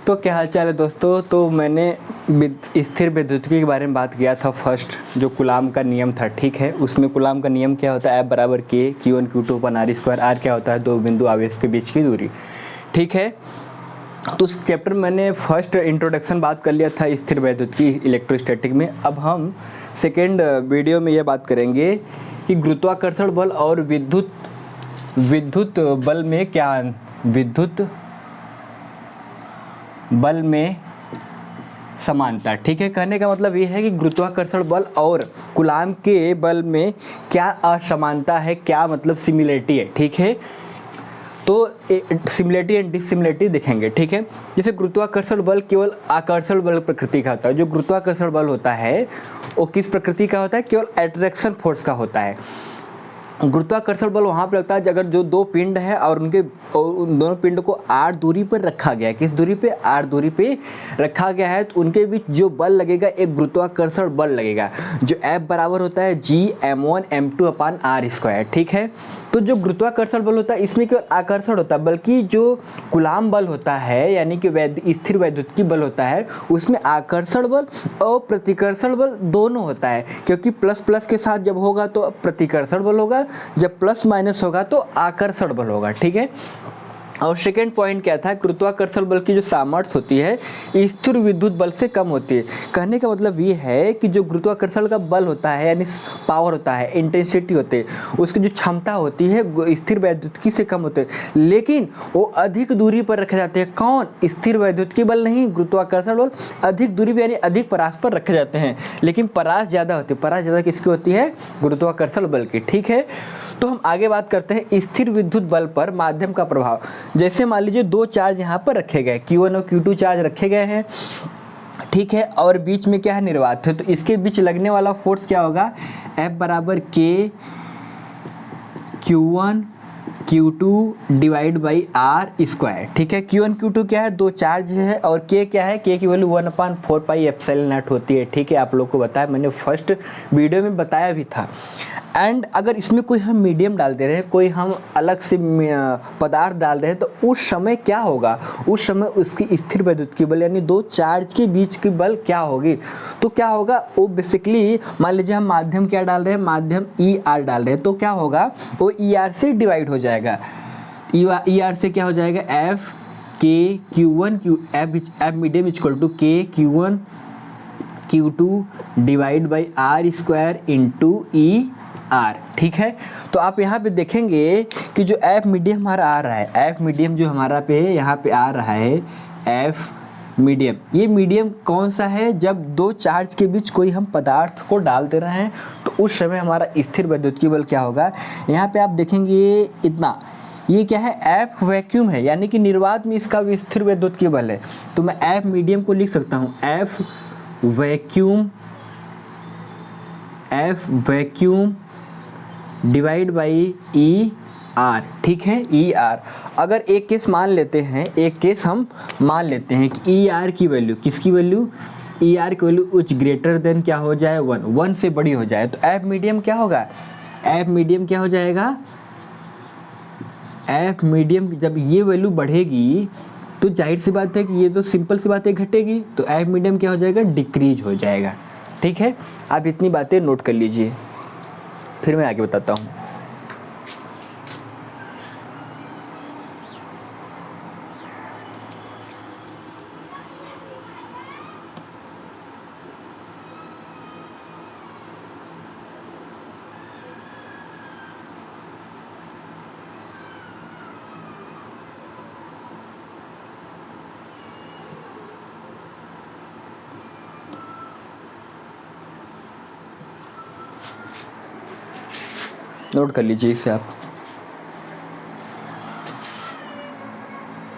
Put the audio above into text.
तो क्या हाल चाल है दोस्तों। तो मैंने स्थिर विद्युतिकी के बारे में बात किया था फर्स्ट, जो कूलाम का नियम था, ठीक है। उसमें कूलाम का नियम क्या होता है, F बराबर K Q1 Q2 अपन R स्क्वायर। R क्या होता है, दो बिंदु आवेश के बीच की दूरी, ठीक है। तो उस चैप्टर में मैंने फर्स्ट इंट्रोडक्शन बात कर लिया था स्थिर विद्युतिकी इलेक्ट्रोस्टैटिक में। अब हम सेकेंड वीडियो में ये बात करेंगे कि गुरुत्वाकर्षण बल और विद्युत बल में क्या, विद्युत बल में समानता, ठीक है। कहने का मतलब ये है कि गुरुत्वाकर्षण बल और कूलाम के बल में क्या असमानता है, क्या मतलब सिमिलरिटी है, ठीक है। तो सिमिलरिटी एंड डिसिमिलरिटी देखेंगे, ठीक है। जैसे गुरुत्वाकर्षण बल केवल आकर्षण बल प्रकृति का होता है। जो गुरुत्वाकर्षण बल होता है वो किस प्रकृति का होता है, केवल अट्रैक्शन फोर्स का होता है। गुरुत्वाकर्षण बल वहाँ पर लगता है अगर जो दो पिंड है और उन दोनों पिंड को r दूरी पर रखा गया है। किस दूरी पे, r दूरी पे रखा गया है, तो उनके बीच जो बल लगेगा एक गुरुत्वाकर्षण बल लगेगा, जो F बराबर होता है Gm1m2/r स्क्वायर, ठीक है। तो जो गुरुत्वाकर्षण बल होता है इसमें केवल आकर्षण होता है, बल्कि जो कूलाम बल होता है यानी कि स्थिर वैद्युतिकी बल होता है उसमें आकर्षण बल और प्रतिकर्षण बल दोनों होता है। क्योंकि प्लस प्लस के साथ जब होगा तो प्रतिकर्षण बल होगा, जब प्लस माइनस होगा तो आकर्षण बल होगा, ठीक है। और सेकेंड पॉइंट क्या था, गुरुत्वाकर्षण बल की जो सामर्थ्य होती है स्थिर विद्युत बल से कम होती है। कहने का मतलब ये है कि जो गुरुत्वाकर्षण का बल होता है यानी पावर होता है, इंटेंसिटी होती है, उसकी जो क्षमता होती है स्थिर वैद्युतिकी से कम होती है, लेकिन वो अधिक दूरी पर रखे जाते हैं। कौन, स्थिर वैद्युतिकी बल नहीं, गुरुत्वाकर्षण बल अधिक दूरी पर यानी अधिक परास पर रखे जाते हैं, लेकिन परास ज़्यादा होती है। परास ज़्यादा किसकी होती है, गुरुत्वाकर्षण बल की, ठीक है। तो हम आगे बात करते हैं स्थिर विद्युत बल पर माध्यम का प्रभाव। जैसे मान लीजिए दो चार्ज यहाँ पर रखे गए, Q1 और Q2 चार्ज रखे गए हैं, ठीक है, और बीच में क्या है, निर्वात है। तो इसके बीच लगने वाला फोर्स क्या होगा, F बराबर K Q1 Q2 divide by R square, ठीक है। Q1 Q2 क्या है, दो चार्ज है, और K क्या है, K की वैल्यू 1/4πε0 होती है, ठीक है। आप लोग को बताया, मैंने फर्स्ट वीडियो में बताया भी था। एंड अगर इसमें कोई हम मीडियम डाल दे रहे हैं, कोई हम अलग से पदार्थ डाल रहे हैं, तो उस समय क्या होगा, उस समय उसकी स्थिर वैद्युतिकी बल यानी दो चार्ज के बीच की बल क्या होगी, तो क्या होगा वो बेसिकली, मान लीजिए हम माध्यम क्या डाल रहे हैं, माध्यम ER डाल रहे हैं, तो क्या होगा वो ER से डिवाइड हो जाएगा। ER से क्या हो जाएगा, F K Q1 F medium equal to K Q1 Q2 divide by R square into ER, ठीक है। तो आप यहाँ पे देखेंगे कि जो F मीडियम हमारा आ रहा है, F मीडियम जो हमारा पे यहाँ पे आ रहा है F मीडियम, ये मीडियम कौन सा है, जब दो चार्ज के बीच कोई हम पदार्थ को डाल दे रहे हैं तो उस समय हमारा स्थिर वैद्युतिकी बल क्या होगा। यहाँ पे आप देखेंगे इतना, ये क्या है, F वैक्यूम है, यानी कि निर्वात में इसका स्थिर वैद्युतिकी बल है। तो मैं F मीडियम को लिख सकता हूँ F vacuum divide by ER, ठीक है, ER। अगर एक केस मान लेते हैं, एक केस हम मान लेते हैं कि ER की वैल्यू, किसकी वैल्यू, ER की वैल्यू कुछ ग्रेटर देन क्या हो जाए, 1 से बड़ी हो जाए, तो F मीडियम क्या होगा, F मीडियम क्या हो जाएगा, F मीडियम जब ये वैल्यू बढ़ेगी तो जाहिर सी बात है कि ये तो सिंपल सी बात है घटेगी, तो F मीडियम क्या हो जाएगा, डिक्रीज हो जाएगा, ठीक है। आप इतनी बातें नोट कर लीजिए, फिर मैं आगे बताता हूँ। नोट कर लीजिए इसे आप।